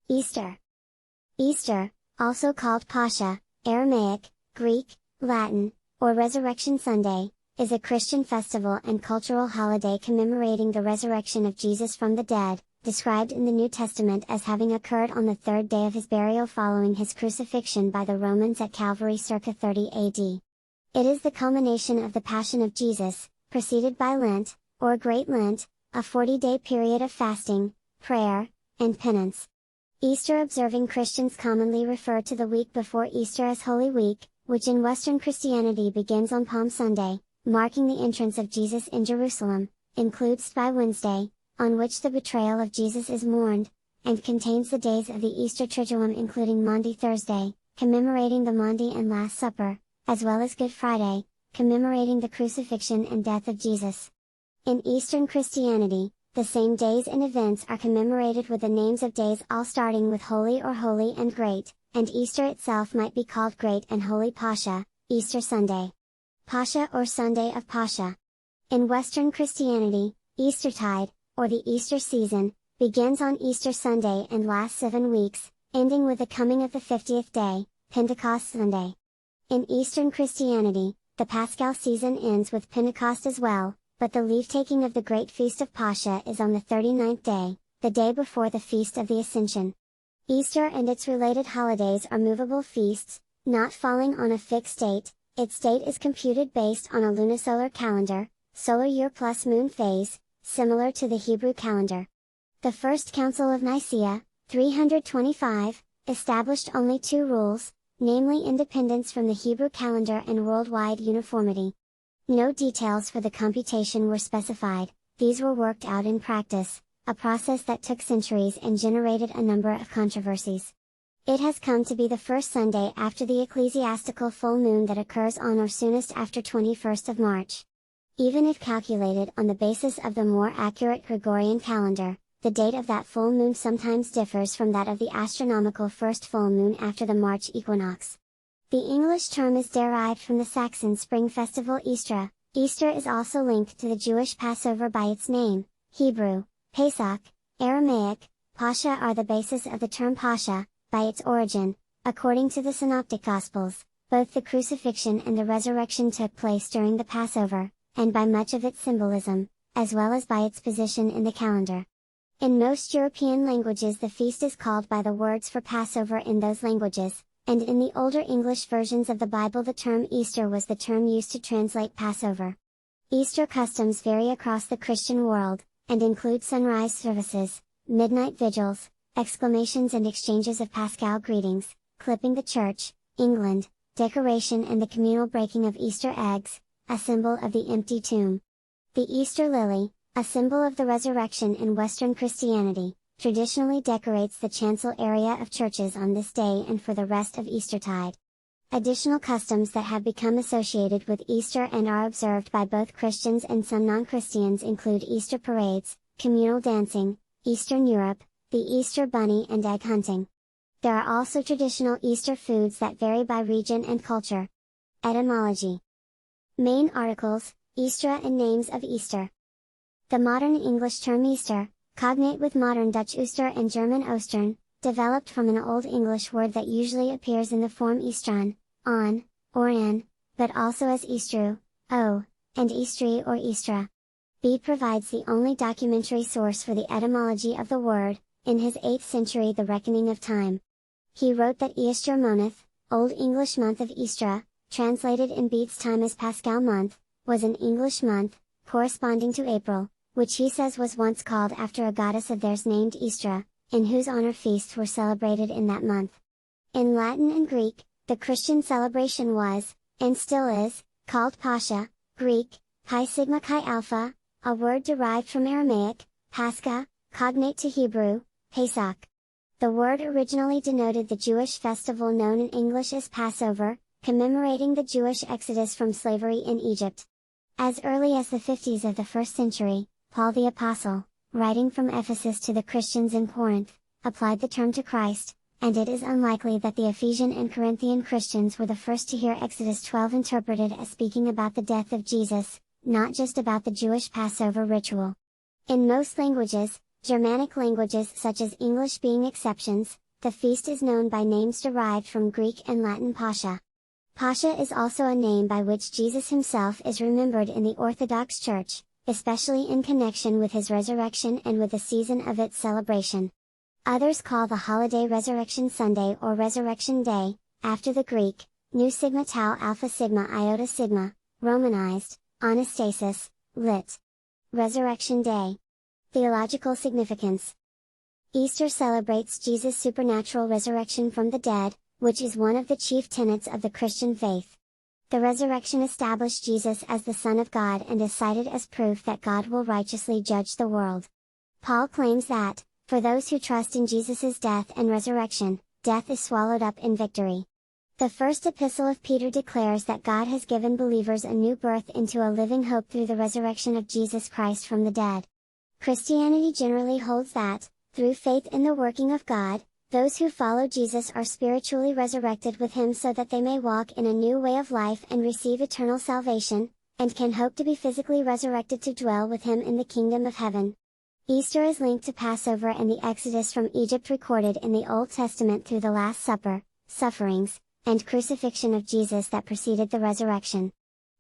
Easter. Easter, also called Pascha, Aramaic, Greek, Latin, or Resurrection Sunday, is a Christian festival and cultural holiday commemorating the resurrection of Jesus from the dead, described in the New Testament as having occurred on the third day of his burial following his crucifixion by the Romans at Calvary circa 30 AD. It is the culmination of the Passion of Jesus, preceded by Lent, or Great Lent, a 40-day period of fasting, prayer, and penance. Easter-observing Christians commonly refer to the week before Easter as Holy Week, which in Western Christianity begins on Palm Sunday, marking the entrance of Jesus in Jerusalem, includes by Wednesday, on which the betrayal of Jesus is mourned, and contains the days of the Easter Triduum including Maundy Thursday, commemorating the Maundy and Last Supper, as well as Good Friday, commemorating the crucifixion and death of Jesus. In Eastern Christianity, the same days and events are commemorated with the names of days all starting with Holy or Holy and Great, and Easter itself might be called Great and Holy Pascha, Easter Sunday. Pascha or Sunday of Pascha. In Western Christianity, Eastertide, or the Easter season, begins on Easter Sunday and lasts 7 weeks, ending with the coming of the 50th day, Pentecost Sunday. In Eastern Christianity, the Paschal season ends with Pentecost as well, but the leave-taking of the Great Feast of Pascha is on the 39th day, the day before the Feast of the Ascension. Easter and its related holidays are movable feasts, not falling on a fixed date. Its date is computed based on a lunisolar calendar, solar year plus moon phase, similar to the Hebrew calendar. The First Council of Nicaea, 325, established only 2 rules, namely independence from the Hebrew calendar and worldwide uniformity. No details for the computation were specified, these were worked out in practice, a process that took centuries and generated a number of controversies. It has come to be the first Sunday after the ecclesiastical full moon that occurs on or soonest after 21st of March. Even if calculated on the basis of the more accurate Gregorian calendar, the date of that full moon sometimes differs from that of the astronomical first full moon after the March equinox. The English term is derived from the Saxon spring festival Easter. Easter is also linked to the Jewish Passover by its name, Hebrew, Pesach, Aramaic, Pascha are the basis of the term Pascha, by its origin. According to the Synoptic Gospels, both the crucifixion and the resurrection took place during the Passover, and by much of its symbolism, as well as by its position in the calendar. In most European languages the feast is called by the words for Passover in those languages, and in the older English versions of the Bible the term Easter was the term used to translate Passover. Easter customs vary across the Christian world, and include sunrise services, midnight vigils, exclamations and exchanges of Paschal greetings, clipping the church, England, decoration and the communal breaking of Easter eggs, a symbol of the empty tomb. The Easter lily, a symbol of the resurrection in Western Christianity, traditionally decorates the chancel area of churches on this day and for the rest of Eastertide. Additional customs that have become associated with Easter and are observed by both Christians and some non-Christians include Easter parades, communal dancing, Eastern Europe, the Easter bunny and egg hunting. There are also traditional Easter foods that vary by region and culture. Etymology. Main articles, Easter and names of Easter. The modern English term Easter, cognate with modern Dutch Ooster and German Ostern, developed from an Old English word that usually appears in the form Eastron, on, or in, but also as Eastru, o, and Eastri or Eastra. Bede provides the only documentary source for the etymology of the word, in his 8th century The Reckoning of Time. He wrote that Easter month, Old English month of Eastra, translated in Bede's time as Paschal month, was an English month, corresponding to April, which he says was once called after a goddess of theirs named Eastra, in whose honor feasts were celebrated in that month. In Latin and Greek, the Christian celebration was, and still is, called Pascha, Greek, Chi Sigma Chi Alpha, a word derived from Aramaic, Pascha, cognate to Hebrew, Pesach. The word originally denoted the Jewish festival known in English as Passover, commemorating the Jewish exodus from slavery in Egypt. As early as the 50s of the 1st century, Paul the Apostle, writing from Ephesus to the Christians in Corinth, applied the term to Christ, and it is unlikely that the Ephesian and Corinthian Christians were the first to hear Exodus 12 interpreted as speaking about the death of Jesus, not just about the Jewish Passover ritual. In most languages, Germanic languages such as English being exceptions, the feast is known by names derived from Greek and Latin Pascha. Pascha is also a name by which Jesus himself is remembered in the Orthodox Church, especially in connection with his resurrection and with the season of its celebration. Others call the holiday Resurrection Sunday or Resurrection Day, after the Greek, nu sigma tau alpha sigma iota sigma, Romanized, Anastasis, lit. Resurrection Day. Theological Significance. Easter celebrates Jesus' supernatural resurrection from the dead, which is one of the chief tenets of the Christian faith. The resurrection established Jesus as the Son of God and is cited as proof that God will righteously judge the world. Paul claims that, for those who trust in Jesus' death and resurrection, death is swallowed up in victory. The first epistle of Peter declares that God has given believers a new birth into a living hope through the resurrection of Jesus Christ from the dead. Christianity generally holds that, through faith in the working of God, those who follow Jesus are spiritually resurrected with him so that they may walk in a new way of life and receive eternal salvation, and can hope to be physically resurrected to dwell with him in the kingdom of heaven. Easter is linked to Passover and the Exodus from Egypt recorded in the Old Testament through the Last Supper, sufferings, and crucifixion of Jesus that preceded the resurrection.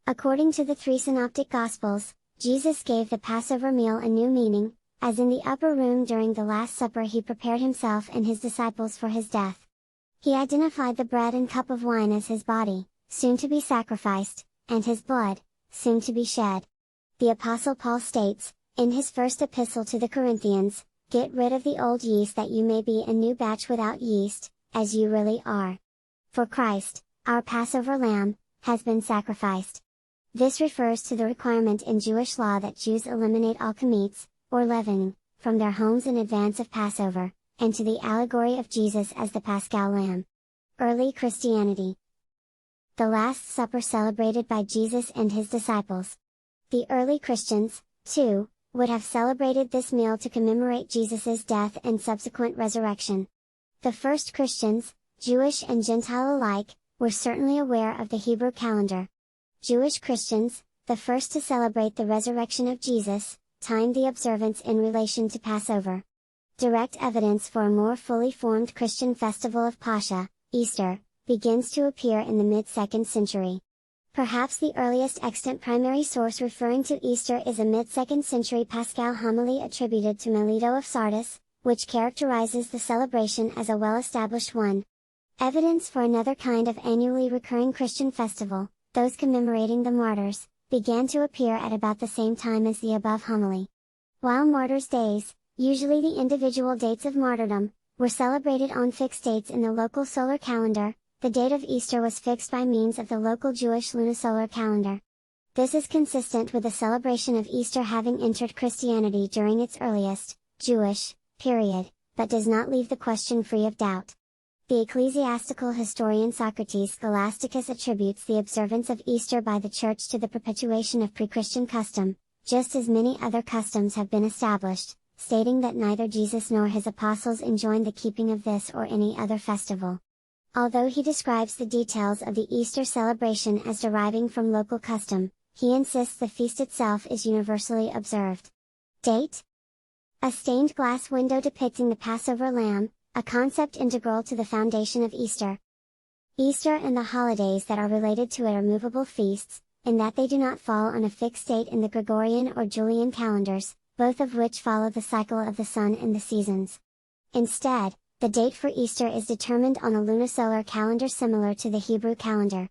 According to the three synoptic Gospels, Jesus gave the Passover meal a new meaning, as in the upper room during the Last Supper he prepared himself and his disciples for his death. He identified the bread and cup of wine as his body, soon to be sacrificed, and his blood, soon to be shed. The Apostle Paul states, in his first epistle to the Corinthians, "Get rid of the old yeast that you may be a new batch without yeast, as you really are. For Christ, our Passover lamb, has been sacrificed." This refers to the requirement in Jewish law that Jews eliminate all chametz, or leavening, from their homes in advance of Passover, and to the allegory of Jesus as the Paschal lamb. Early Christianity. The Last Supper celebrated by Jesus and his disciples. The early Christians, too, would have celebrated this meal to commemorate Jesus' death and subsequent resurrection. The first Christians, Jewish and Gentile alike, were certainly aware of the Hebrew calendar. Jewish Christians, the first to celebrate the resurrection of Jesus, timed the observance in relation to Passover. Direct evidence for a more fully formed Christian festival of Pascha, Easter, begins to appear in the mid-2nd century. Perhaps the earliest extant primary source referring to Easter is a mid-2nd century Paschal homily attributed to Melito of Sardis, which characterizes the celebration as a well-established one. Evidence for another kind of annually recurring Christian festival, those commemorating the martyrs, began to appear at about the same time as the above homily. While martyrs' days, usually the individual dates of martyrdom, were celebrated on fixed dates in the local solar calendar, the date of Easter was fixed by means of the local Jewish lunisolar calendar. This is consistent with the celebration of Easter having entered Christianity during its earliest, Jewish, period, but does not leave the question free of doubt. The ecclesiastical historian Socrates Scholasticus attributes the observance of Easter by the Church to the perpetuation of pre-Christian custom, just as many other customs have been established, stating that neither Jesus nor his apostles enjoined the keeping of this or any other festival. Although he describes the details of the Easter celebration as deriving from local custom, he insists the feast itself is universally observed. Date? A stained glass window depicting the Passover lamb, a concept integral to the foundation of Easter. Easter and the holidays that are related to it are movable feasts, in that they do not fall on a fixed date in the Gregorian or Julian calendars, both of which follow the cycle of the sun and the seasons. Instead, the date for Easter is determined on a lunisolar calendar similar to the Hebrew calendar.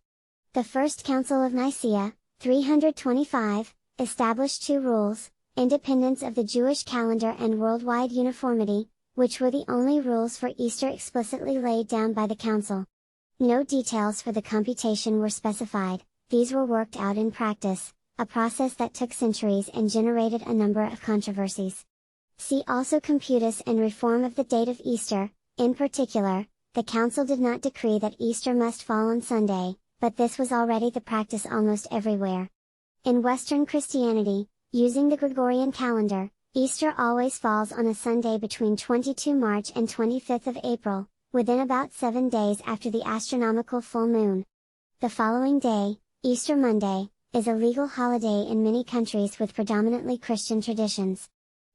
The First Council of Nicaea, 325, established two rules: independence of the Jewish calendar and worldwide uniformity, which were the only rules for Easter explicitly laid down by the Council. No details for the computation were specified, these were worked out in practice, a process that took centuries and generated a number of controversies. See also Computus and reform of the date of Easter. In particular, the Council did not decree that Easter must fall on Sunday, but this was already the practice almost everywhere. In Western Christianity, using the Gregorian calendar, Easter always falls on a Sunday between 22 March and 25th of April, within about 7 days after the astronomical full moon. The following day, Easter Monday, is a legal holiday in many countries with predominantly Christian traditions.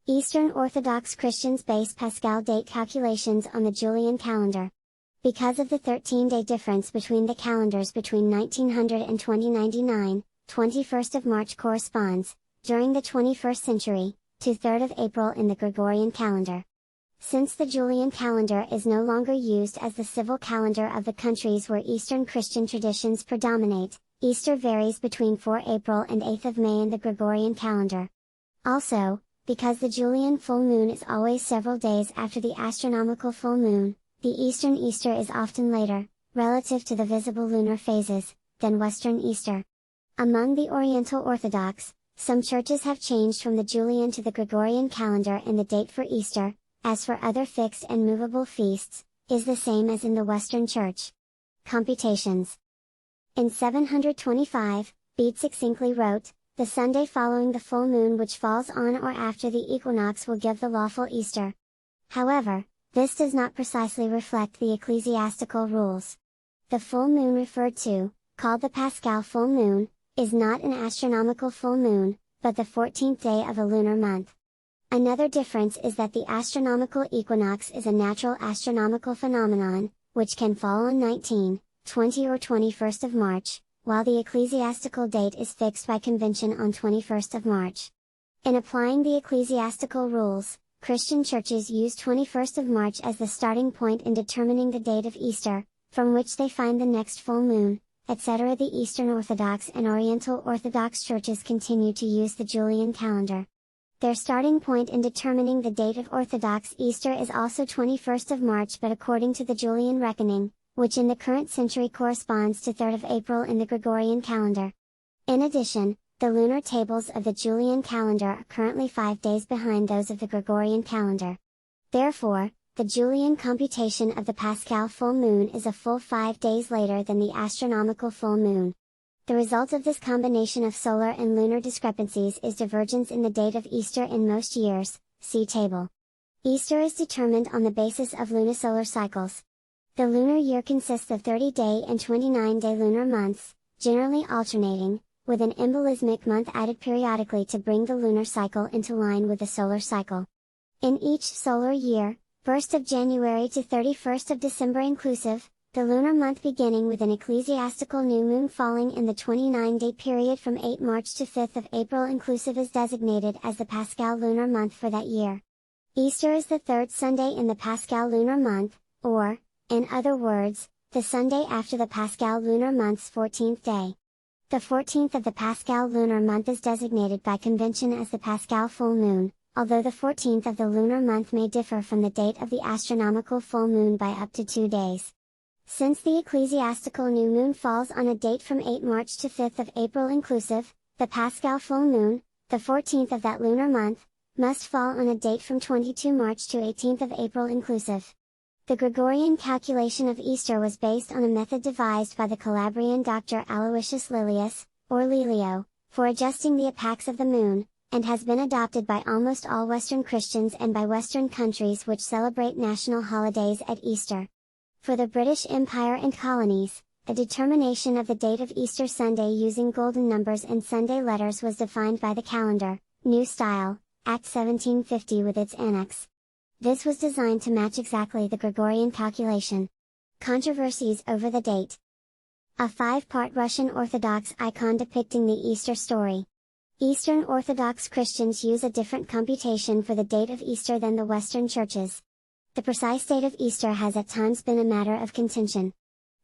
Eastern Orthodox Christians base Paschal date calculations on the Julian calendar. Because of the 13-day difference between the calendars between 1900 and 2099, 21st of March corresponds, during the 21st century, to 3rd of April in the Gregorian calendar. Since the Julian calendar is no longer used as the civil calendar of the countries where Eastern Christian traditions predominate, Easter varies between 4 April and 8th of May in the Gregorian calendar. Also, because the Julian full moon is always several days after the astronomical full moon, the Eastern Easter is often later, relative to the visible lunar phases, than Western Easter. Among the Oriental Orthodox, some churches have changed from the Julian to the Gregorian calendar in the date for Easter, as for other fixed and movable feasts, is the same as in the Western Church. Computations. In 725, Bede succinctly wrote, "The Sunday following the full moon which falls on or after the equinox will give the lawful Easter." However, this does not precisely reflect the ecclesiastical rules. The full moon referred to, called the Paschal full moon, is not an astronomical full moon, but the 14th day of a lunar month. Another difference is that the astronomical equinox is a natural astronomical phenomenon, which can fall on 19, 20 or 21st of March, while the ecclesiastical date is fixed by convention on 21st of March. In applying the ecclesiastical rules, Christian churches use 21st of March as the starting point in determining the date of Easter, from which they find the next full moon, etc. The Eastern Orthodox and Oriental Orthodox churches continue to use the Julian calendar. Their starting point in determining the date of Orthodox Easter is also 21st of March, but according to the Julian reckoning, which in the current century corresponds to 3rd of April in the Gregorian calendar. In addition, the lunar tables of the Julian calendar are currently 5 days behind those of the Gregorian calendar. Therefore, the Julian computation of the Paschal full moon is a full 5 days later than the astronomical full moon. The result of this combination of solar and lunar discrepancies is divergence in the date of Easter in most years, see table. Easter is determined on the basis of lunisolar cycles. The lunar year consists of 30-day and 29-day lunar months, generally alternating, with an embolismic month added periodically to bring the lunar cycle into line with the solar cycle. In each solar year, 1st of January to 31st of December inclusive, the lunar month beginning with an ecclesiastical new moon falling in the 29-day period from 8 March to 5th of April inclusive is designated as the Paschal lunar month for that year. Easter is the third Sunday in the Paschal lunar month, or, in other words, the Sunday after the Paschal lunar month's 14th day. The 14th of the Paschal lunar month is designated by convention as the Paschal full moon, although the 14th of the lunar month may differ from the date of the astronomical full moon by up to 2 days. Since the ecclesiastical new moon falls on a date from 8 March to 5th of April inclusive, the Paschal full moon, the 14th of that lunar month, must fall on a date from 22 March to 18th of April inclusive. The Gregorian calculation of Easter was based on a method devised by the Calabrian doctor Aloysius Lilius, or Lelio, for adjusting the epochs of the moon, and has been adopted by almost all Western Christians and by Western countries which celebrate national holidays at Easter. For the British Empire and colonies, a determination of the date of Easter Sunday using golden numbers and Sunday letters was defined by the Calendar, New Style, Act 1750 with its annex. This was designed to match exactly the Gregorian calculation. Controversies over the date. A 5-part Russian Orthodox icon depicting the Easter story. Eastern Orthodox Christians use a different computation for the date of Easter than the Western churches. The precise date of Easter has at times been a matter of contention.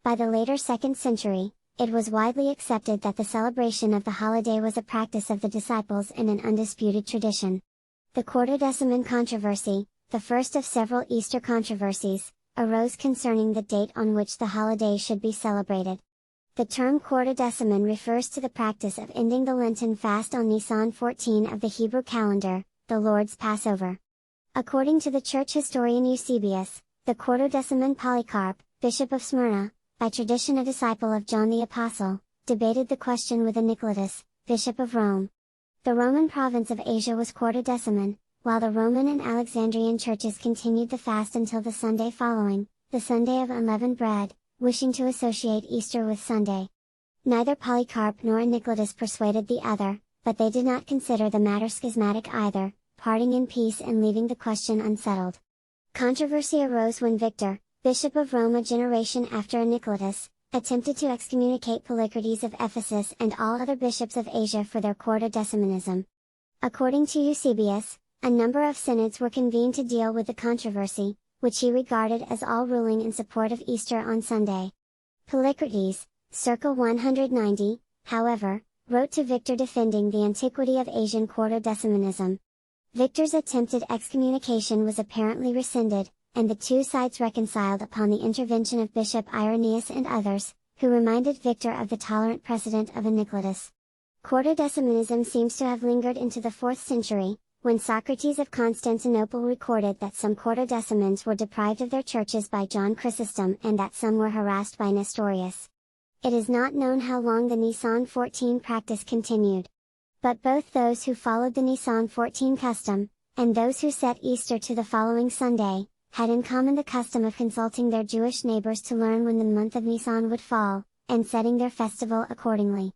By the later 2nd century, it was widely accepted that the celebration of the holiday was a practice of the disciples and an undisputed tradition. The Quarter-Deciment Controversy, the first of several Easter controversies, arose concerning the date on which the holiday should be celebrated. The term Quarter-Deciment refers to the practice of ending the Lenten fast on Nisan 14 of the Hebrew calendar, the Lord's Passover. According to the church historian Eusebius, the Quarter-Deciment Polycarp, Bishop of Smyrna, by tradition a disciple of John the Apostle, debated the question with Anicetus, Bishop of Rome. The Roman province of Asia was Quarter-Deciment, while the Roman and Alexandrian churches continued the fast until the Sunday following, the Sunday of unleavened bread, wishing to associate Easter with Sunday. Neither Polycarp nor Anicetus persuaded the other, but they did not consider the matter schismatic either, parting in peace and leaving the question unsettled. Controversy arose when Victor, Bishop of Rome a generation after Anicetus, attempted to excommunicate Polycrates of Ephesus and all other bishops of Asia for their Quarter-Decimanism. According to Eusebius, a number of synods were convened to deal with the controversy, which he regarded as all ruling in support of Easter on Sunday. Polycrates, circa 190, however, wrote to Victor defending the antiquity of Asian Quarter-Decimanism. Victor's attempted excommunication was apparently rescinded, and the two sides reconciled upon the intervention of Bishop Irenaeus and others, who reminded Victor of the tolerant precedent of Anicetus. Quarter-Decimanism seems to have lingered into the 4th century, when Socrates of Constantinople recorded that some Quarter-Decimans were deprived of their churches by John Chrysostom and that some were harassed by Nestorius. It is not known how long the Nisan 14 practice continued. But both those who followed the Nisan 14 custom, and those who set Easter to the following Sunday, had in common the custom of consulting their Jewish neighbors to learn when the month of Nisan would fall, and setting their festival accordingly.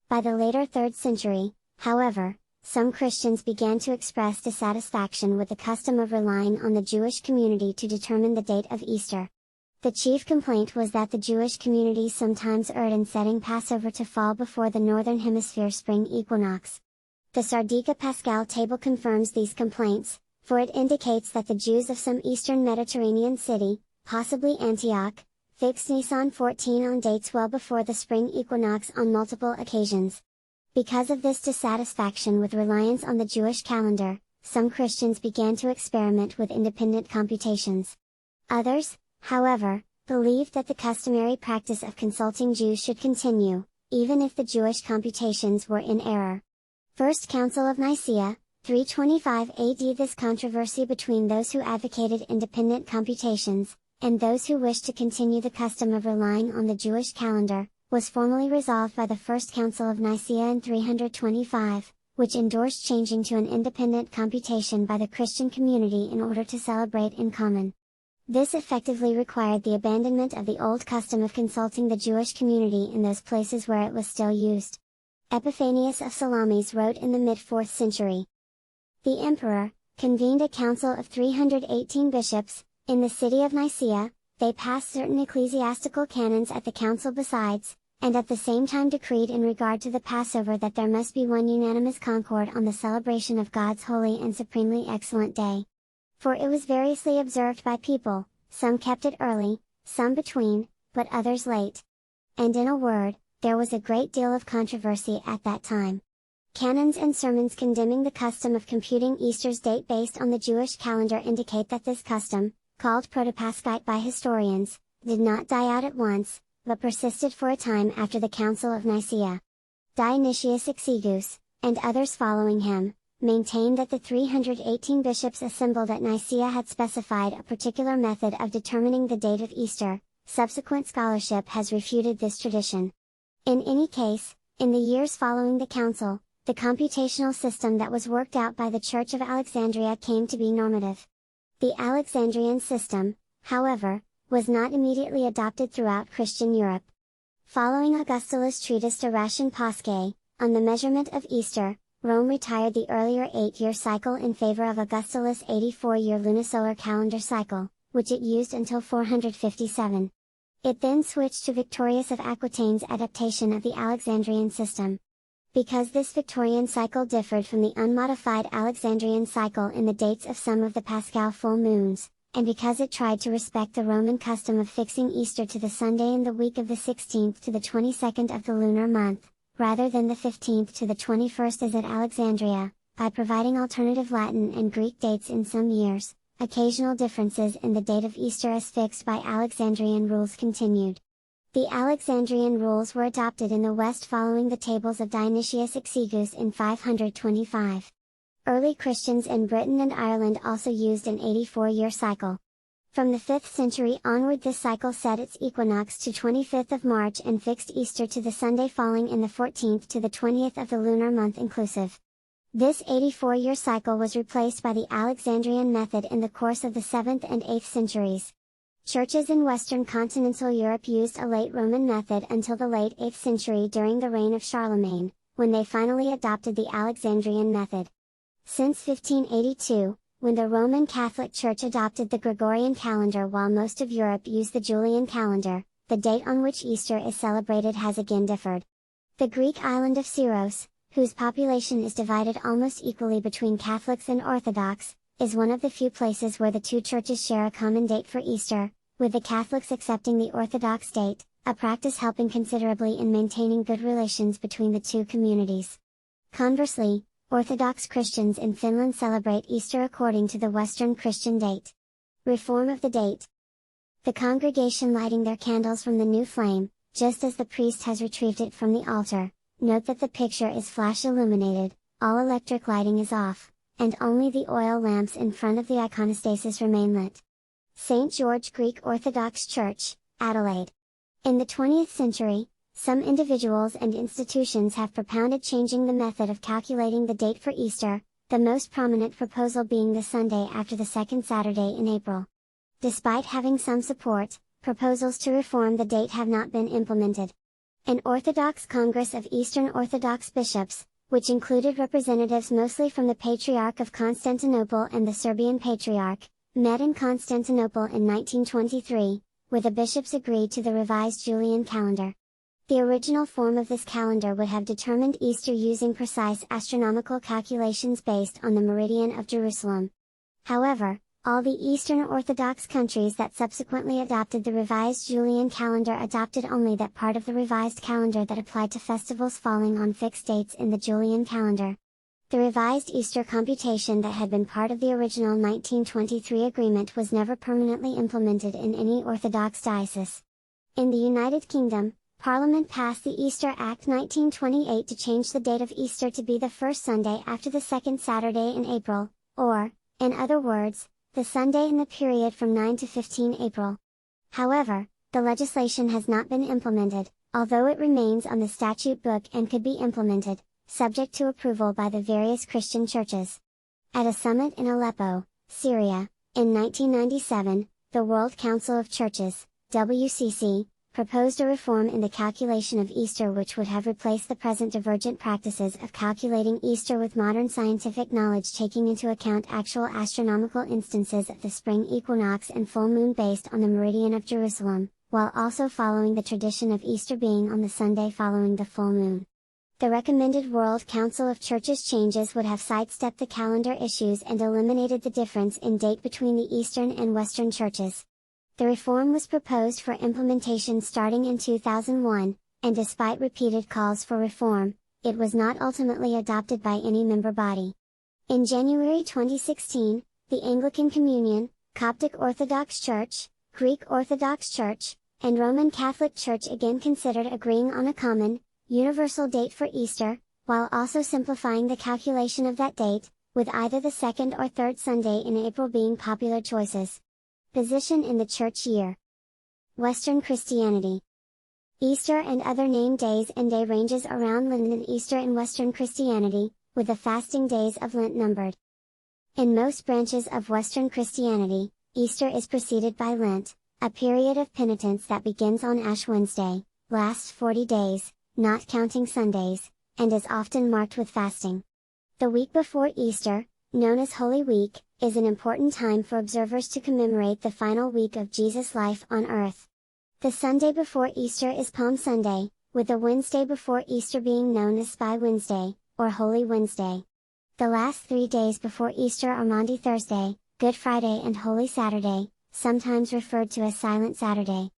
By the later 3rd century, however, some Christians began to express dissatisfaction with the custom of relying on the Jewish community to determine the date of Easter. The chief complaint was that the Jewish community sometimes erred in setting Passover to fall before the Northern Hemisphere spring equinox. The Sardica Paschal table confirms these complaints, for it indicates that the Jews of some eastern Mediterranean city, possibly Antioch, fixed Nisan 14 on dates well before the spring equinox on multiple occasions. Because of this dissatisfaction with reliance on the Jewish calendar, some Christians began to experiment with independent computations. Others, however, believed that the customary practice of consulting Jews should continue, even if the Jewish computations were in error. First Council of Nicaea, 325 AD. This controversy between those who advocated independent computations, and those who wished to continue the custom of relying on the Jewish calendar, was formally resolved by the First Council of Nicaea in 325, which endorsed changing to an independent computation by the Christian community in order to celebrate in common. This effectively required the abandonment of the old custom of consulting the Jewish community in those places where it was still used. Epiphanius of Salamis wrote in the mid-4th century. The emperor convened a council of 318 bishops, in the city of Nicaea. They passed certain ecclesiastical canons at the council besides, and at the same time decreed in regard to the Passover that there must be one unanimous concord on the celebration of God's holy and supremely excellent day. For it was variously observed by people, some kept it early, some between, but others late. And in a word, there was a great deal of controversy at that time. Canons and sermons condemning the custom of computing Easter's date based on the Jewish calendar indicate that this custom, called proto-Paschite by historians, did not die out at once, but persisted for a time after the Council of Nicaea. Dionysius Exiguus, and others following him, maintained that the 318 bishops assembled at Nicaea had specified a particular method of determining the date of Easter. Subsequent scholarship has refuted this tradition. In any case, in the years following the council, the computational system that was worked out by the Church of Alexandria came to be normative. The Alexandrian system, however, was not immediately adopted throughout Christian Europe. Following Augustulus' treatise De Ration Paschal, on the measurement of Easter, Rome retired the earlier 8-year cycle in favor of Augustulus' 84-year lunisolar calendar cycle, which it used until 457. It then switched to Victorius of Aquitaine's adaptation of the Alexandrian system. Because this Victorian cycle differed from the unmodified Alexandrian cycle in the dates of some of the Paschal full moons, and because it tried to respect the Roman custom of fixing Easter to the Sunday in the week of the 16th to the 22nd of the lunar month, rather than the 15th to the 21st as at Alexandria, by providing alternative Latin and Greek dates in some years, occasional differences in the date of Easter as fixed by Alexandrian rules continued. The Alexandrian rules were adopted in the West following the tables of Dionysius Exiguus in 525. Early Christians in Britain and Ireland also used an 84-year cycle. From the 5th century onward this cycle set its equinox to 25th of March and fixed Easter to the Sunday falling in the 14th to the 20th of the lunar month inclusive. This 84-year cycle was replaced by the Alexandrian method in the course of the 7th and 8th centuries. Churches in Western continental Europe used a late Roman method until the late 8th century during the reign of Charlemagne, when they finally adopted the Alexandrian method. Since 1582, when the Roman Catholic Church adopted the Gregorian calendar while most of Europe used the Julian calendar, the date on which Easter is celebrated has again differed. The Greek island of Syros, whose population is divided almost equally between Catholics and Orthodox, is one of the few places where the two churches share a common date for Easter, with the Catholics accepting the Orthodox date, a practice helping considerably in maintaining good relations between the two communities. Conversely, Orthodox Christians in Finland celebrate Easter according to the Western Christian date. Reform of the date. The congregation lighting their candles from the new flame, just as the priest has retrieved it from the altar. Note that the picture is flash illuminated, all electric lighting is off, and only the oil lamps in front of the iconostasis remain lit. St. George Greek Orthodox Church, Adelaide. In the 20th century, some individuals and institutions have propounded changing the method of calculating the date for Easter, the most prominent proposal being the Sunday after the second Saturday in April. Despite having some support, proposals to reform the date have not been implemented. An Orthodox Congress of Eastern Orthodox bishops, which included representatives mostly from the Patriarch of Constantinople and the Serbian Patriarch, met in Constantinople in 1923, where the bishops agreed to the revised Julian calendar. The original form of this calendar would have determined Easter using precise astronomical calculations based on the meridian of Jerusalem. However, all the Eastern Orthodox countries that subsequently adopted the revised Julian calendar adopted only that part of the revised calendar that applied to festivals falling on fixed dates in the Julian calendar. The revised Easter computation that had been part of the original 1923 agreement was never permanently implemented in any Orthodox diocese. In the United Kingdom, Parliament passed the Easter Act 1928 to change the date of Easter to be the first Sunday after the second Saturday in April, or, in other words, the Sunday in the period from 9 to 15 April. However, the legislation has not been implemented, although it remains on the statute book and could be implemented, subject to approval by the various Christian churches. At a summit in Aleppo, Syria, in 1997, the World Council of Churches, WCC, proposed a reform in the calculation of Easter which would have replaced the present divergent practices of calculating Easter with modern scientific knowledge taking into account actual astronomical instances of the spring equinox and full moon based on the meridian of Jerusalem, while also following the tradition of Easter being on the Sunday following the full moon. The recommended World Council of Churches changes would have sidestepped the calendar issues and eliminated the difference in date between the Eastern and Western churches. The reform was proposed for implementation starting in 2001, and despite repeated calls for reform, it was not ultimately adopted by any member body. In January 2016, the Anglican Communion, Coptic Orthodox Church, Greek Orthodox Church, and Roman Catholic Church again considered agreeing on a common, universal date for Easter, while also simplifying the calculation of that date, with either the second or third Sunday in April being popular choices. Position in the Church year. Western Christianity. Easter and other named days and day ranges around Lent and Easter in Western Christianity, with the fasting days of Lent numbered. In most branches of Western Christianity, Easter is preceded by Lent, a period of penitence that begins on Ash Wednesday, lasts 40 days, not counting Sundays, and is often marked with fasting. The week before Easter, known as Holy Week, is an important time for observers to commemorate the final week of Jesus' life on earth. The Sunday before Easter is Palm Sunday, with the Wednesday before Easter being known as Spy Wednesday, or Holy Wednesday. The last 3 days before Easter are Maundy Thursday, Good Friday and Holy Saturday, sometimes referred to as Silent Saturday.